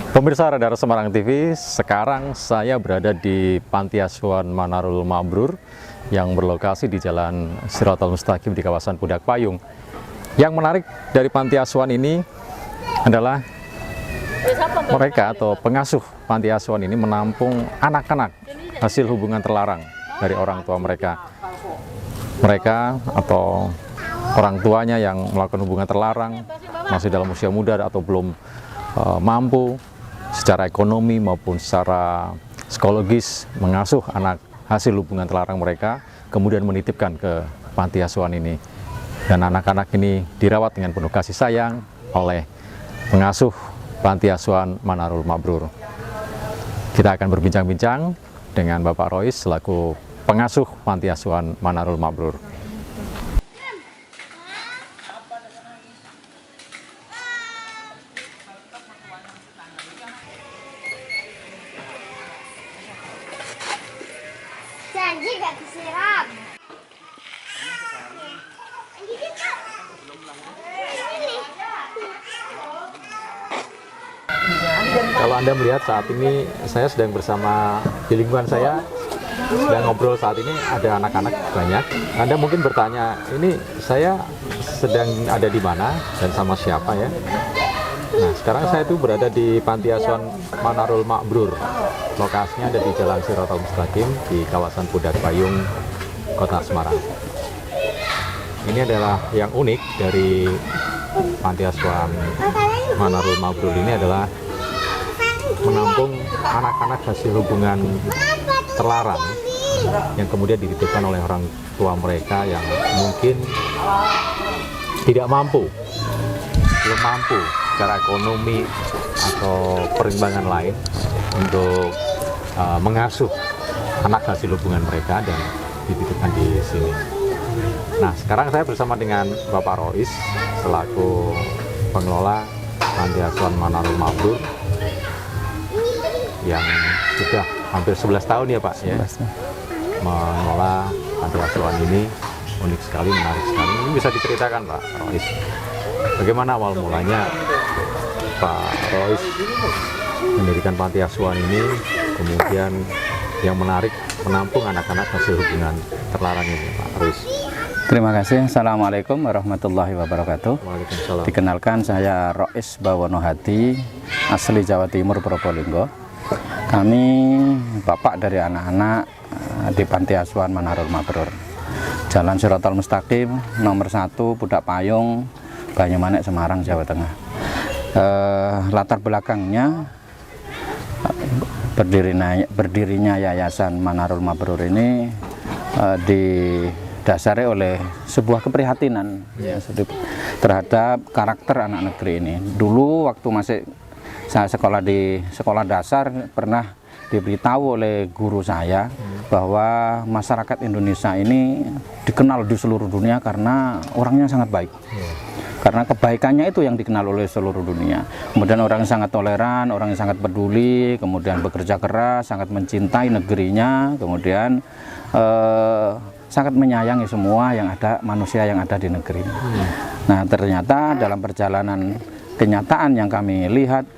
Pemirsa Radar Semarang TV, sekarang saya berada di Panti Asuhan Manarul Mabrur yang berlokasi di Jalan Siratal Mustaqim di kawasan Pudak Payung. Yang menarik dari Panti Asuhan ini adalah mereka atau pengasuh Panti Asuhan ini menampung anak-anak hasil hubungan terlarang dari orang tua mereka. Mereka atau orang tuanya yang melakukan hubungan terlarang masih dalam usia muda atau belum mampu secara ekonomi maupun secara psikologis mengasuh anak hasil hubungan terlarang mereka, kemudian menitipkan ke panti asuhan ini. Dan anak-anak ini dirawat dengan penuh kasih sayang oleh pengasuh Panti Asuhan Manarul Mabrur. Kita akan berbincang-bincang dengan Bapak Rois selaku pengasuh Panti Asuhan Manarul Mabrur. Janji gak disiram. Kalau Anda melihat saat ini saya sedang bersama di lingkungan saya, sedang ngobrol saat ini ada anak-anak banyak. Anda mungkin bertanya, ini saya sedang ada di mana dan sama siapa ya? Nah, sekarang saya itu berada di Panti Asuhan Manarul Mabrur. Lokasinya ada di Jalan Siratal Mustaqim di kawasan Pudak Payung, Kota Semarang. Ini adalah yang unik dari Panti Asuhan Manarul Mabrur ini adalah menampung anak-anak hasil hubungan terlarang yang kemudian dititipkan oleh orang tua mereka yang mungkin tidak mampu, belum mampu secara ekonomi atau perimbangan lain untuk mengasuh anak hasil hubungan mereka dan dititipkan di sini. Nah, sekarang saya bersama dengan Bapak Rois selaku pengelola Panti Asuhan Manarul Mabrur yang sudah hampir 11 tahun ya Pak ya, mengelola Panti Asuhan ini. Unik sekali, menarik sekali. Ini bisa diceritakan Pak Rois, bagaimana awal mulanya Pak Rois mendirikan Panti Asuhan ini, kemudian yang menarik menampung anak-anak hasil hubungan terlarang ini Pak Rois. Terima kasih. Assalamualaikum warahmatullahi wabarakatuh. Waalaikumsalam. Dikenalkan, saya Rois Bawono Hadi, asli Jawa Timur, Probolinggo. Kami bapak dari anak-anak di Panti Asuhan Manarul Mabrur, Jalan Siratal Mustaqim, nomor 1, Pudak Payung, Banyumanik, Semarang, Jawa Tengah. Latar belakangnya berdirinya Yayasan Manarul Mabrur ini didasari oleh sebuah keprihatinan terhadap karakter anak negeri ini. Dulu waktu masih saya sekolah di sekolah dasar, pernah diberitahu oleh guru saya bahwa masyarakat Indonesia ini dikenal di seluruh dunia karena orangnya sangat baik. Karena kebaikannya itu yang dikenal oleh seluruh dunia. Kemudian orang yang sangat toleran, orang yang sangat peduli, kemudian bekerja keras, sangat mencintai negerinya, kemudian sangat menyayangi semua yang ada, manusia yang ada di negeri. Nah, ternyata dalam perjalanan kenyataan yang kami lihat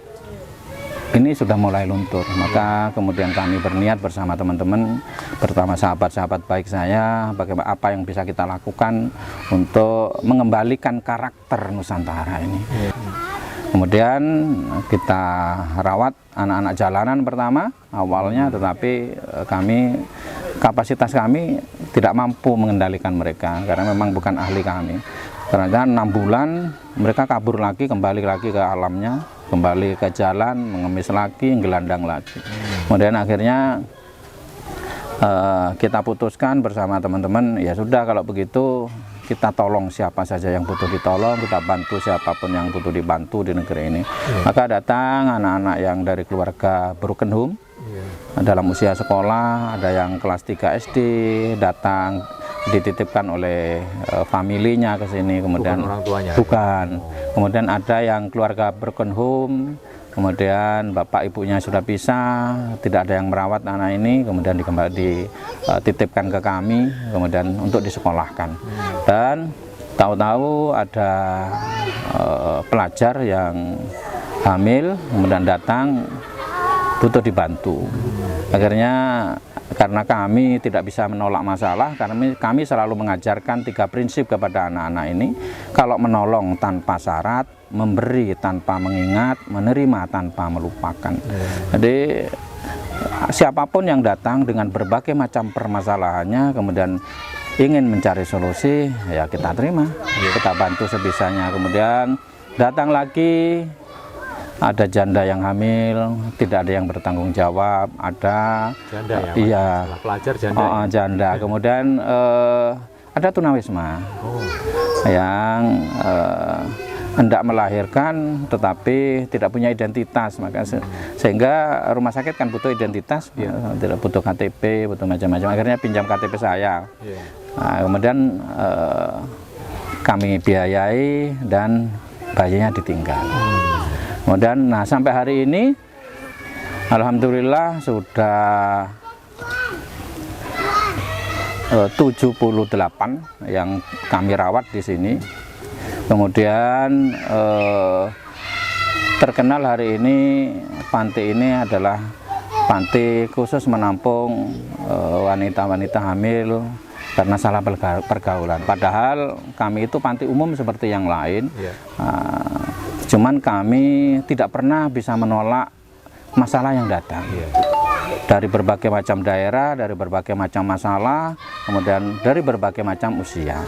ini sudah mulai luntur. Maka kemudian kami berniat bersama teman-teman, pertama sahabat-sahabat baik saya, bagaimana apa yang bisa kita lakukan untuk mengembalikan karakter Nusantara ini. Kemudian kita rawat anak-anak jalanan pertama awalnya, tetapi kapasitas kami tidak mampu mengendalikan mereka karena memang bukan ahli kami. Ternyata 6 bulan mereka kabur lagi, kembali lagi ke alamnya, kembali ke jalan, mengemis lagi, gelandang lagi. Kemudian akhirnya kita putuskan bersama teman-teman, ya sudah kalau begitu kita tolong siapa saja yang butuh ditolong, kita bantu siapapun yang butuh dibantu di negeri ini. Maka datang anak-anak yang dari keluarga broken home, dalam usia sekolah, ada yang kelas 3 SD, datang dititipkan oleh familinya ke sini, kemudian bukan orang tuanya. Bukan. Kemudian ada yang keluarga broken home, kemudian bapak ibunya sudah pisah, tidak ada yang merawat anak ini, kemudian dititipkan ke kami, kemudian untuk disekolahkan. Dan tahu-tahu ada pelajar yang hamil, kemudian datang butuh dibantu. Akhirnya karena kami tidak bisa menolak masalah, karena kami selalu mengajarkan 3 prinsip kepada anak-anak ini. Kalau menolong tanpa syarat, memberi tanpa mengingat, menerima tanpa melupakan. Jadi siapapun yang datang dengan berbagai macam permasalahannya, kemudian ingin mencari solusi, ya kita terima, kita bantu sebisanya. Kemudian datang lagi, ada janda yang hamil, tidak ada yang bertanggung jawab, ada Janda ya? iya, Pelajar janda. janda. Kemudian ada tunawisma yang hendak melahirkan tetapi tidak punya identitas, maka sehingga rumah sakit kan butuh identitas, tidak butuh KTP, butuh macam-macam. Akhirnya pinjam KTP saya. Nah, kemudian kami biayai dan bayinya ditinggal. Kemudian, nah sampai hari ini, alhamdulillah sudah 78 yang kami rawat di sini. Kemudian terkenal hari ini panti ini adalah panti khusus menampung wanita-wanita hamil karena salah pergaulan. Padahal kami itu panti umum seperti yang lain. Cuman kami tidak pernah bisa menolak masalah yang datang. Dari berbagai macam daerah, dari berbagai macam masalah, kemudian dari berbagai macam usia.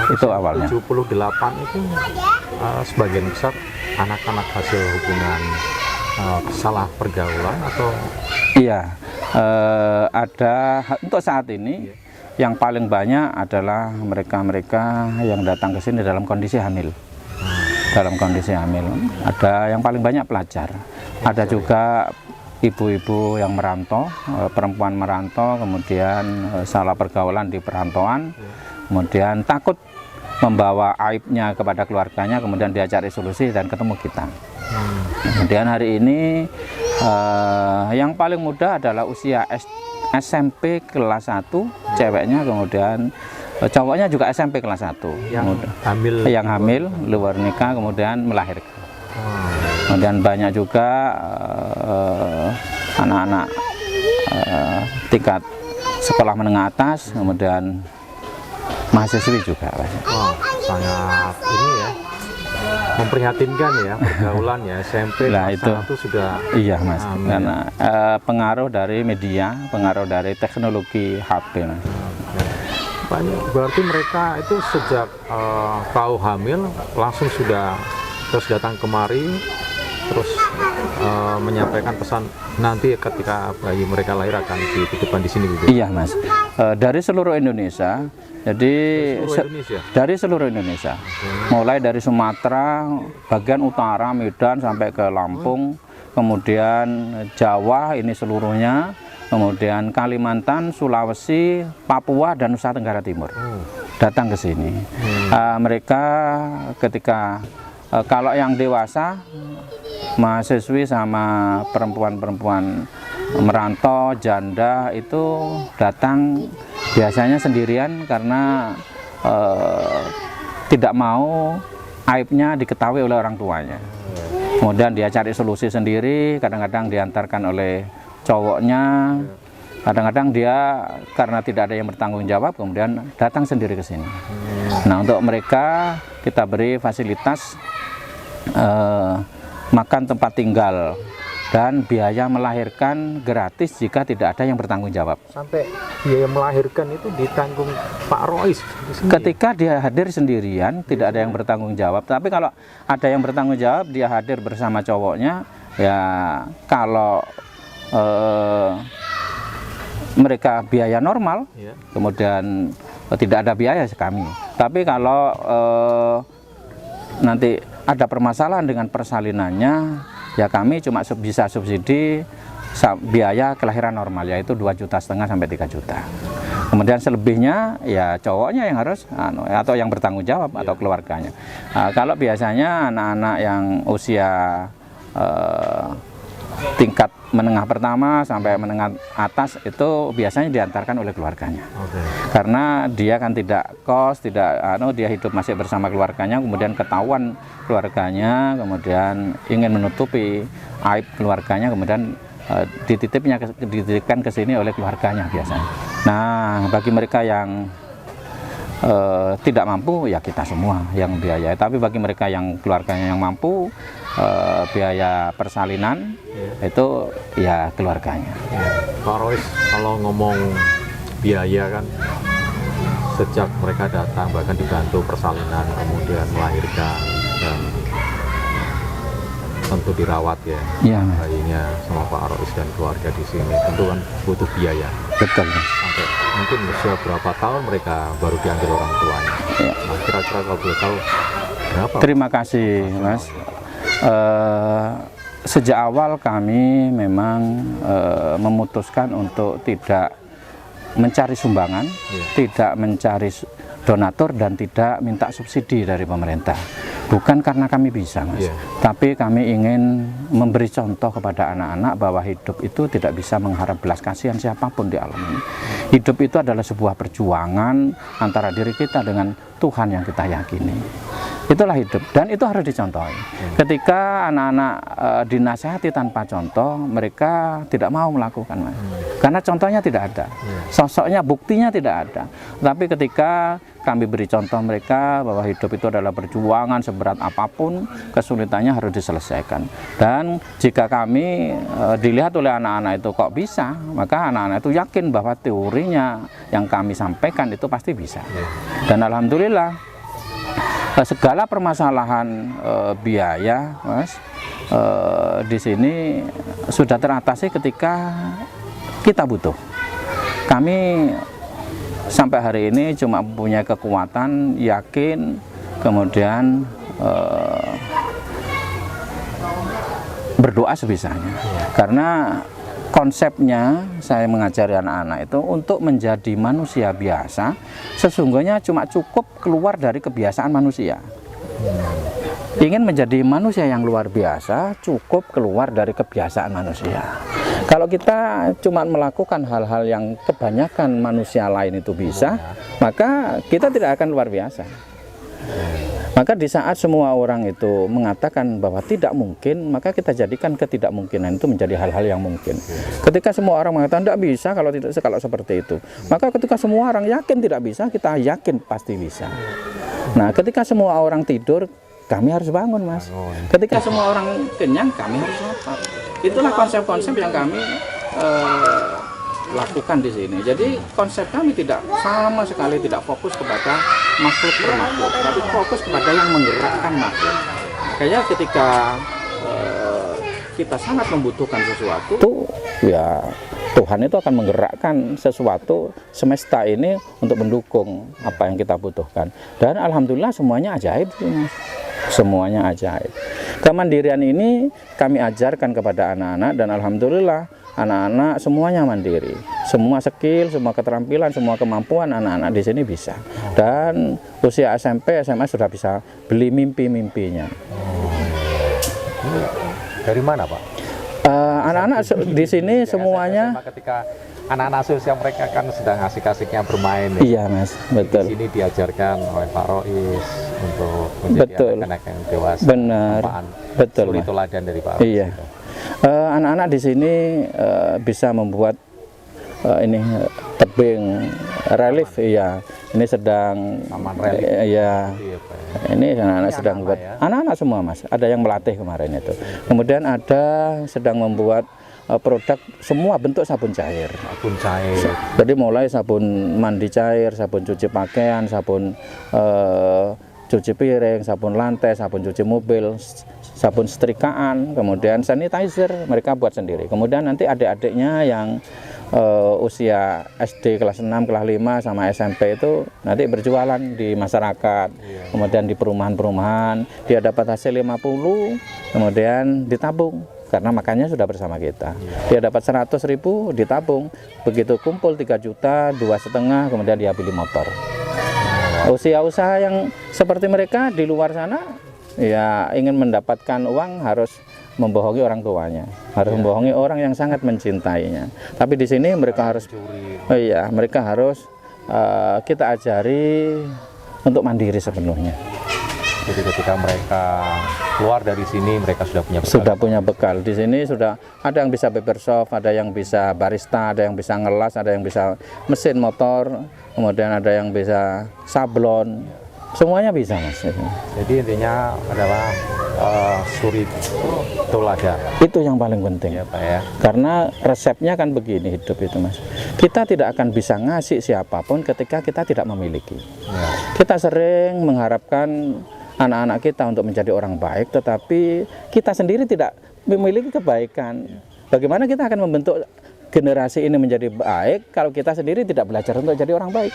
Itu awalnya. 78 itu sebagian besar anak-anak hasil hubungan salah pergaulan atau? Iya, ada untuk saat ini yang paling banyak adalah mereka-mereka yang datang ke sini dalam kondisi hamil. Dalam kondisi hamil, ada yang paling banyak pelajar, ada juga ibu-ibu yang merantau, perempuan merantau, kemudian salah pergaulan di perantauan, kemudian takut membawa aibnya kepada keluarganya, kemudian dia cari solusi dan ketemu kita. Kemudian hari ini yang paling muda adalah usia SMP kelas 1, ceweknya, kemudian cowoknya juga SMP kelas 1 yang hamil luar nikah kemudian melahirkan. Kemudian banyak juga anak-anak tingkat sekolah menengah atas, kemudian mahasiswi juga. Sangat ini ya, memprihatinkan ya pergaulan ya, SMP kelas 1 sudah. Iya Mas, karena pengaruh dari media, pengaruh dari teknologi HP Mas. Banyak, berarti mereka itu sejak tahu hamil langsung sudah terus datang kemari, terus menyampaikan pesan nanti ketika bayi mereka lahir akan dititipkan di sini gitu. Iya Mas, dari seluruh Indonesia. Jadi dari seluruh Indonesia, mulai dari Sumatera bagian utara, Medan sampai ke Lampung, kemudian Jawa ini seluruhnya, kemudian Kalimantan, Sulawesi, Papua, dan Nusa Tenggara Timur datang ke sini. Mereka ketika kalau yang dewasa, mahasiswi sama perempuan-perempuan merantau, janda itu datang biasanya sendirian karena tidak mau aibnya diketahui oleh orang tuanya. Kemudian dia cari solusi sendiri, kadang-kadang diantarkan oleh cowoknya, kadang-kadang dia karena tidak ada yang bertanggung jawab kemudian datang sendiri ke sini. Nah, untuk mereka kita beri fasilitas makan, tempat tinggal, dan biaya melahirkan gratis jika tidak ada yang bertanggung jawab. Sampai biaya melahirkan itu ditanggung Pak Rois. Ketika dia hadir sendirian tidak ada yang bertanggung jawab, tapi kalau ada yang bertanggung jawab dia hadir bersama cowoknya, ya kalau mereka biaya normal, kemudian tidak ada biaya kami. Tapi kalau nanti ada permasalahan dengan persalinannya, ya kami cuma bisa subsidi biaya kelahiran normal, yaitu 2,5 juta sampai 3 juta. Kemudian selebihnya ya cowoknya yang harus atau yang bertanggung jawab atau keluarganya. Kalau biasanya anak-anak yang usia tingkat menengah pertama sampai menengah atas itu biasanya diantarkan oleh keluarganya. Oke. Karena dia kan tidak kos, dia hidup masih bersama keluarganya, kemudian ketahuan keluarganya, kemudian ingin menutupi aib keluarganya, kemudian dititipkan ke sini oleh keluarganya biasanya. Nah, bagi mereka yang tidak mampu, ya kita semua yang biaya. Tapi bagi mereka yang keluarganya yang mampu, biaya persalinan itu ya keluarganya. Pak Rois, kalau ngomong biaya kan, sejak mereka datang bahkan dibantu persalinan, kemudian melahirkan dan tentu dirawat ya, Iya, Mas. bayinya sama Pak Rois dan keluarga di sini, tentu kan butuh biaya. Betul, Mas. Sampai mungkin usia berapa tahun mereka baru diambil orang tuanya. Iya. Nah, kira-kira kalau boleh tahu berapa? Terima kasih, Mas. Sejak awal kami memang memutuskan untuk tidak mencari sumbangan, tidak mencari donatur, dan tidak minta subsidi dari pemerintah. Bukan karena kami bisa, Mas, tapi kami ingin memberi contoh kepada anak-anak bahwa hidup itu tidak bisa mengharap belas kasihan siapapun di alam ini. Hidup itu adalah sebuah perjuangan antara diri kita dengan Tuhan yang kita yakini. Itulah hidup, dan itu harus dicontohi. Ketika anak-anak dinasehati tanpa contoh, mereka tidak mau melakukan, Mas. Karena contohnya tidak ada, sosoknya, buktinya tidak ada. Tapi ketika kami beri contoh mereka bahwa hidup itu adalah perjuangan, seberat apapun kesulitannya harus diselesaikan. Dan jika kami dilihat oleh anak-anak itu kok bisa, maka anak-anak itu yakin bahwa teorinya yang kami sampaikan itu pasti bisa. Dan alhamdulillah segala permasalahan biaya, Mas, di sini sudah teratasi ketika kita butuh. Kami sampai hari ini cuma punya kekuatan, yakin, kemudian berdoa sebisanya. Karena konsepnya saya mengajari anak-anak itu untuk menjadi manusia biasa, sesungguhnya cuma cukup keluar dari kebiasaan manusia. Ingin menjadi manusia yang luar biasa, cukup keluar dari kebiasaan manusia. Kalau kita cuma melakukan hal-hal yang kebanyakan manusia lain itu bisa, maka kita tidak akan luar biasa. Maka di saat semua orang itu mengatakan bahwa tidak mungkin, maka kita jadikan ketidakmungkinan itu menjadi hal-hal yang mungkin. Ketika semua orang mengatakan tidak bisa kalau seperti itu, maka ketika semua orang yakin tidak bisa, kita yakin pasti bisa. Nah, ketika semua orang tidur, kami harus bangun, Mas. Ketika semua orang kenyang, kami harus lapar. Itulah konsep-konsep yang kami lakukan di sini. Jadi konsep kami tidak sama sekali tidak fokus kepada makhluk per makhluk, tapi fokus kepada yang menggerakkan makhluk. Kayaknya ketika kita sangat membutuhkan sesuatu, itu ya Tuhan itu akan menggerakkan sesuatu semesta ini untuk mendukung apa yang kita butuhkan. Dan alhamdulillah semuanya ajaib, Mas. Semuanya ajaib. Kemandirian ini kami ajarkan kepada anak-anak, dan alhamdulillah anak-anak semuanya mandiri. Semua skill, semua keterampilan, semua kemampuan anak-anak di sini bisa. Dan usia SMP, SMA sudah bisa beli mimpi-mimpinya. Ini dari mana, Pak? Anak-anak di sini semuanya, ketika anak-anak seusia mereka kan sedang asik-asiknya bermain. iya, Mas, betul. Di sini diajarkan oleh Pak Rois untuk menjadi anak-anak yang dewasa. Benar, betul, suri Mas. teladan dari Pak Rois. Iya. Anak-anak di sini bisa membuat ini tebing relief, iya. Ini sedang taman relief. Iya. Ini anak-anak sedang buat, anak-anak semua, Mas. Ada yang melatih kemarin itu. Kemudian ada sedang membuat produk semua bentuk sabun cair. Sabun cair. Jadi mulai sabun mandi cair, sabun cuci pakaian, sabun cuci piring, sabun lantai, sabun cuci mobil, sabun setrikaan, kemudian sanitizer mereka buat sendiri. Kemudian nanti adik-adiknya yang usia SD kelas 6, kelas 5 sama SMP itu nanti berjualan di masyarakat, kemudian di perumahan-perumahan, dia dapat hasil 50, kemudian ditabung. Karena makannya sudah bersama kita. Dia dapat 100.000 ditabung, begitu kumpul 3 juta, 2,5, kemudian dia beli motor. Usaha-usaha yang seperti mereka di luar sana, ya ingin mendapatkan uang harus membohongi orang tuanya, harus membohongi orang yang sangat mencintainya. Tapi di sini mereka harus, iya, mereka harus kita ajari untuk mandiri sepenuhnya. Jadi ketika mereka keluar dari sini, mereka sudah punya bekal. Sudah punya bekal. Di sini sudah ada yang bisa paper shop, ada yang bisa barista, ada yang bisa ngelas, ada yang bisa mesin motor, kemudian ada yang bisa sablon. Semuanya bisa, Mas. Jadi intinya adalah suri toladan. Itu yang paling penting. Ya, Pak ya. Karena resepnya kan begini hidup itu, Mas. Kita tidak akan bisa ngasih siapapun ketika kita tidak memiliki. Ya. Kita sering mengharapkan anak-anak kita untuk menjadi orang baik, tetapi kita sendiri tidak memiliki kebaikan. Bagaimana kita akan membentuk generasi ini menjadi baik kalau kita sendiri tidak belajar untuk jadi orang baik?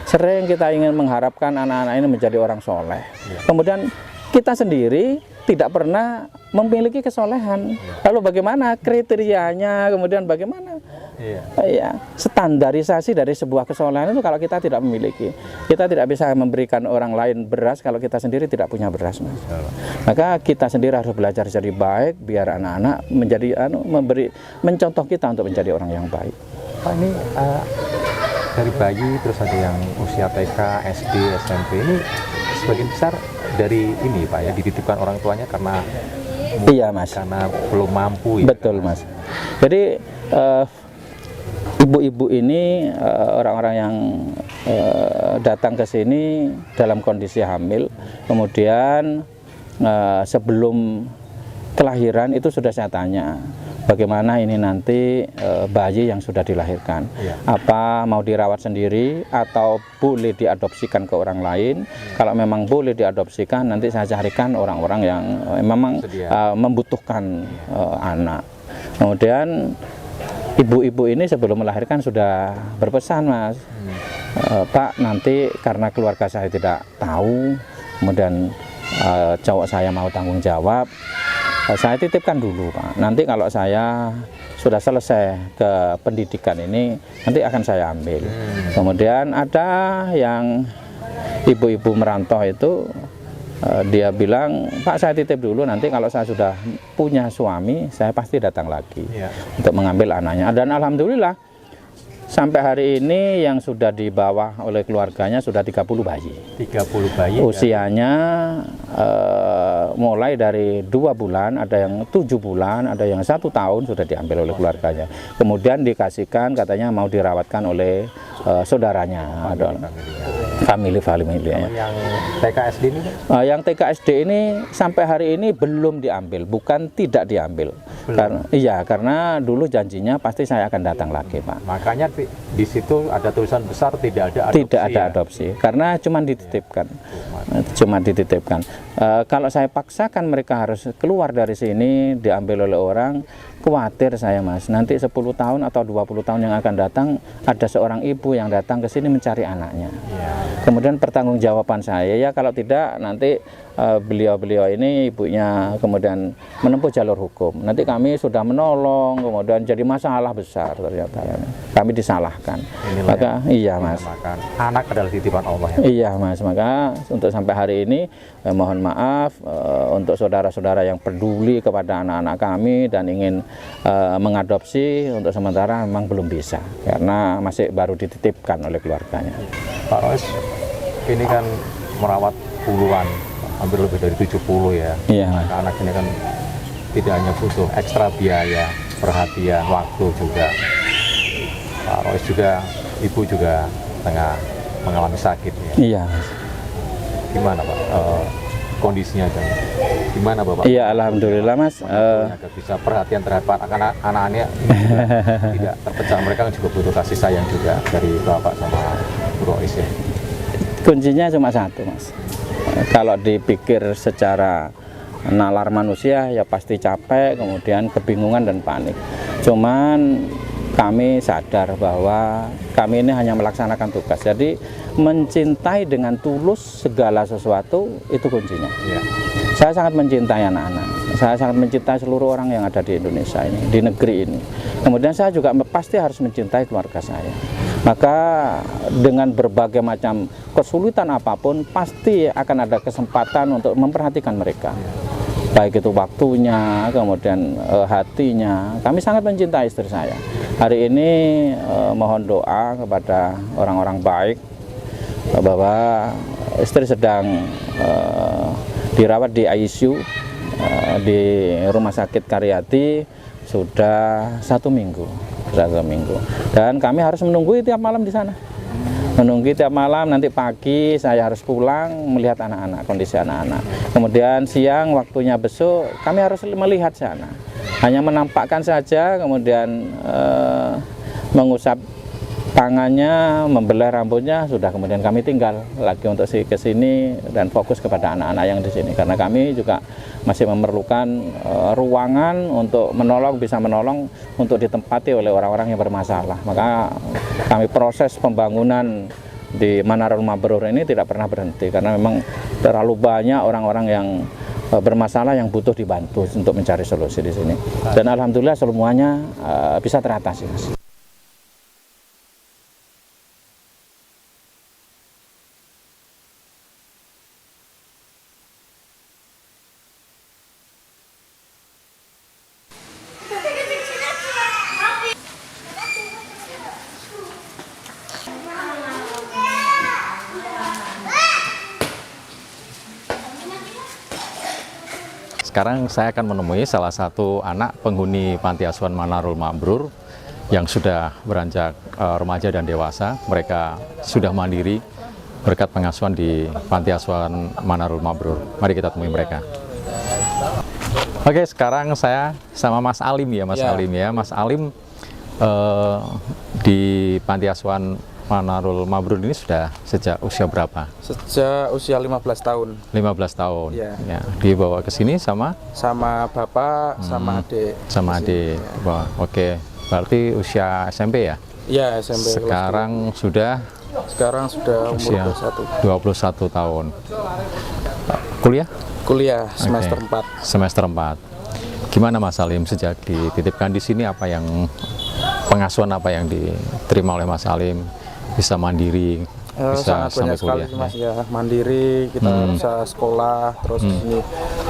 Sering kita ingin mengharapkan anak-anak ini menjadi orang soleh. Kemudian kita sendiri tidak pernah memiliki kesolehan. Lalu bagaimana kriterianya, kemudian bagaimana standarisasi dari sebuah kesolehan itu kalau kita tidak memiliki. Kita tidak bisa memberikan orang lain beras kalau kita sendiri tidak punya beras, Mas. Maka kita sendiri harus belajar jadi baik biar anak-anak menjadi mencontoh kita untuk menjadi orang yang baik. Pak, ini dari bayi terus ada yang usia TK, SD, SMP, ini sebagian besar dari ini Pak ya, dititipkan orang tuanya karena iya, Mas, karena belum mampu ya. Betul, Mas. Jadi ibu-ibu ini orang-orang yang datang ke sini dalam kondisi hamil, kemudian sebelum kelahiran itu sudah saya tanya bagaimana ini nanti bayi yang sudah dilahirkan, apa mau dirawat sendiri atau boleh diadopsikan ke orang lain. Kalau memang boleh diadopsikan, nanti saya carikan orang-orang yang memang membutuhkan anak. Kemudian ibu-ibu ini sebelum melahirkan sudah berpesan, Mas, Pak, nanti karena keluarga saya tidak tahu, kemudian cowok saya mau tanggung jawab, saya titipkan dulu, Pak. Nanti kalau saya sudah selesai ke pendidikan ini, nanti akan saya ambil. Kemudian ada yang ibu-ibu merantau itu, dia bilang, Pak, saya titip dulu, nanti kalau saya sudah punya suami, saya pasti datang lagi untuk mengambil anaknya. Dan alhamdulillah sampai hari ini yang sudah dibawa oleh keluarganya sudah 30 bayi. 30 bayi. Usianya mulai dari 2 bulan, ada yang 7 bulan, ada yang 1 tahun sudah diambil oleh keluarganya. Kemudian dikasihkan, katanya mau dirawatkan oleh saudaranya, family. Yang TKSD ini? Yang TKSD ini sampai hari ini belum diambil, bukan tidak diambil. Karena dulu janjinya pasti saya akan datang lagi, Pak. Makanya di situ ada tulisan besar tidak ada adopsi. Tidak ada adopsi, karena cuma dititipkan. Kalau saya paksakan mereka harus keluar dari sini, diambil oleh orang, khawatir saya, Mas. Nanti 10 tahun atau 20 tahun yang akan datang, ada seorang ibu yang datang ke sini mencari anaknya. Kemudian pertanggungjawaban saya, ya kalau tidak nanti beliau-beliau ini, ibunya, kemudian menempuh jalur hukum. Nanti kami sudah menolong, kemudian jadi masalah besar ternyata. Kami disalahkan. Maka iya, Mas. Anak adalah titipan Allah. Iya, Mas. Maka untuk sampai hari ini mohon maaf untuk saudara-saudara yang peduli kepada anak-anak kami dan ingin mengadopsi, untuk sementara memang belum bisa karena masih baru dititipkan oleh keluarganya. Pak Rois, ini kan merawat puluhan, hampir lebih dari 70 ya. Iya. Anak ini kan tidak hanya butuh ekstra biaya, perhatian, waktu juga. Pak Rois juga, ibu juga tengah mengalami sakit ya. Iya. Gimana Pak kondisinya dan gimana Bapak? Iya, alhamdulillah, Mas. Agar bisa perhatian terhadap anak-anaknya tidak terpecah. Mereka kan juga butuh kasih sayang juga dari Bapak sama Bu Rois ya. Kuncinya cuma satu, Mas. Kalau dipikir secara nalar manusia ya pasti capek, kemudian kebingungan dan panik. Cuman kami sadar bahwa kami ini hanya melaksanakan tugas. Jadi mencintai dengan tulus segala sesuatu itu kuncinya. Saya sangat mencintai anak-anak. Saya sangat mencintai seluruh orang yang ada di Indonesia ini, di negeri ini. Kemudian saya juga pasti harus mencintai keluarga saya. Maka dengan berbagai macam kesulitan apapun pasti akan ada kesempatan untuk memperhatikan mereka. baik itu waktunya, kemudian hatinya. Kami sangat mencintai istri saya. Hari ini mohon doa kepada orang-orang baik bahwa istri sedang dirawat di ICU di Rumah Sakit Karyati sudah 1 minggu, dan kami harus menunggu tiap malam di sana. Menunggu tiap malam, nanti pagi saya harus pulang melihat anak-anak, kondisi anak-anak. Kemudian siang waktunya besok kami harus melihat sana. Hanya menampakkan saja, kemudian mengusap tangannya, membelah rambutnya, sudah kemudian kami tinggal lagi untuk ke sini dan fokus kepada anak-anak yang di sini. Karena kami juga masih memerlukan ruangan untuk menolong, bisa menolong untuk ditempati oleh orang-orang yang bermasalah. Maka kami proses pembangunan di Manarul Mabrur ini tidak pernah berhenti, karena memang terlalu banyak orang-orang yang bermasalah yang butuh dibantu untuk mencari solusi di sini. Dan alhamdulillah semuanya bisa teratasi, Mas. Sekarang saya akan menemui salah satu anak penghuni Panti Asuhan Manarul Mabrur yang sudah beranjak remaja dan dewasa. Mereka sudah mandiri berkat pengasuhan di Panti Asuhan Manarul Mabrur. Mari kita temui mereka. Oke, sekarang saya sama Mas Alim ya, Mas Alim ya. Mas Alim di Panti Asuhan Manarul Mabrur ini sudah sejak usia berapa? Sejak usia 15 tahun. 15 tahun. Ya. Ya, dibawa ke sini sama Bapak, sama adik. sama adik. Wah, oke. Berarti usia SMP ya? Iya, SMP. Sekarang sudah Sekarang sudah umur usia 21 tahun. Kuliah? Kuliah semester Oke. 4. Semester 4. Gimana Mas Salim sejak dititipkan di sini, apa yang pengasuhan apa yang diterima oleh Mas Salim? Bisa mandiri, bisa Sangat sampai banyak sekali kuliah. sih, Mas, ya. Mandiri, kita bisa sekolah, terus di sini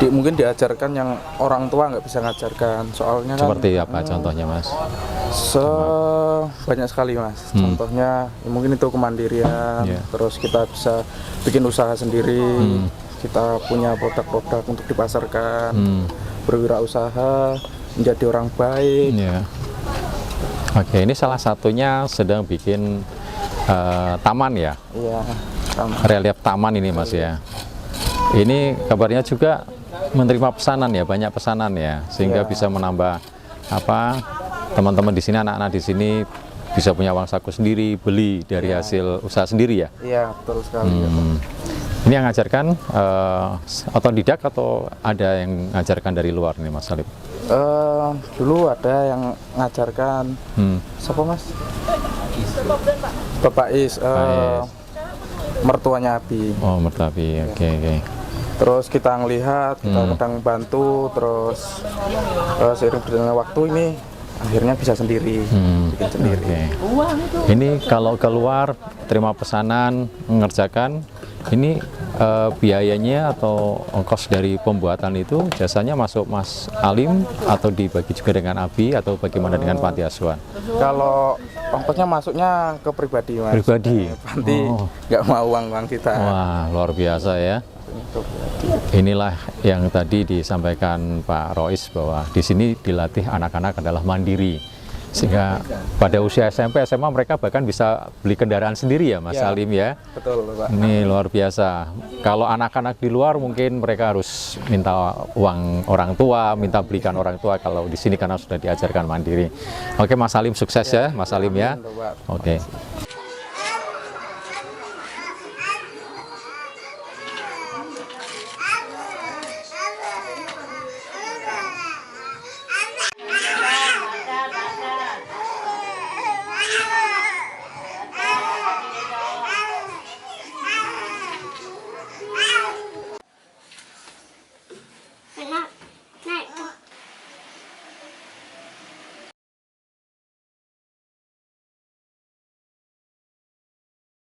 mungkin diajarkan yang orang tua nggak bisa ngajarkan. Soalnya kan Seperti apa contohnya Mas? banyak sekali, Mas. Contohnya ya mungkin itu kemandirian, Iya. terus kita bisa bikin usaha sendiri, kita punya produk-produk untuk dipasarkan, berwirausaha, menjadi orang baik. Ya. Oke, ini salah satunya sedang bikin taman ya, Iya, sama. relief taman ini Mas ya. Ini kabarnya juga menerima pesanan ya, banyak pesanan ya, sehingga Iya. bisa menambah apa, teman-teman di sini, anak-anak di sini bisa punya uang saku sendiri, beli dari hasil usaha sendiri ya. Iya, betul sekali. Ini yang ngajarkan otodidak atau ada yang ngajarkan dari luar nih Mas Salib? Dulu ada yang ngajarkan, siapa Mas? Bapak Is, mertuanya Abi. Oh, mertapi, oke. Terus kita ngelihat, kita kadang bantu, terus seiring berjalannya waktu ini akhirnya bisa sendiri, bikin sendiri. Oke. Ini kalau keluar terima pesanan, mengerjakan, ini biayanya atau ongkos dari pembuatan itu jasanya masuk Mas Alim atau dibagi juga dengan Abi atau bagaimana dengan Panti Asuhan? Kalau ongkosnya masuknya ke pribadi, Mas. Pribadi? Panti nggak mau uang kita. Wah, luar biasa ya. Inilah yang tadi disampaikan Pak Rois, bahwa di sini dilatih anak-anak adalah mandiri, sehingga pada usia SMP, SMA mereka bahkan bisa beli kendaraan sendiri ya Mas Ya. Salim ya. Betul, Pak. Ini luar biasa. Kalau anak-anak di luar mungkin mereka harus minta uang orang tua, minta belikan orang tua. Kalau di sini karena sudah diajarkan mandiri. Oke Mas Salim, sukses ya Mas Salim ya. Amin, Pak. Oke.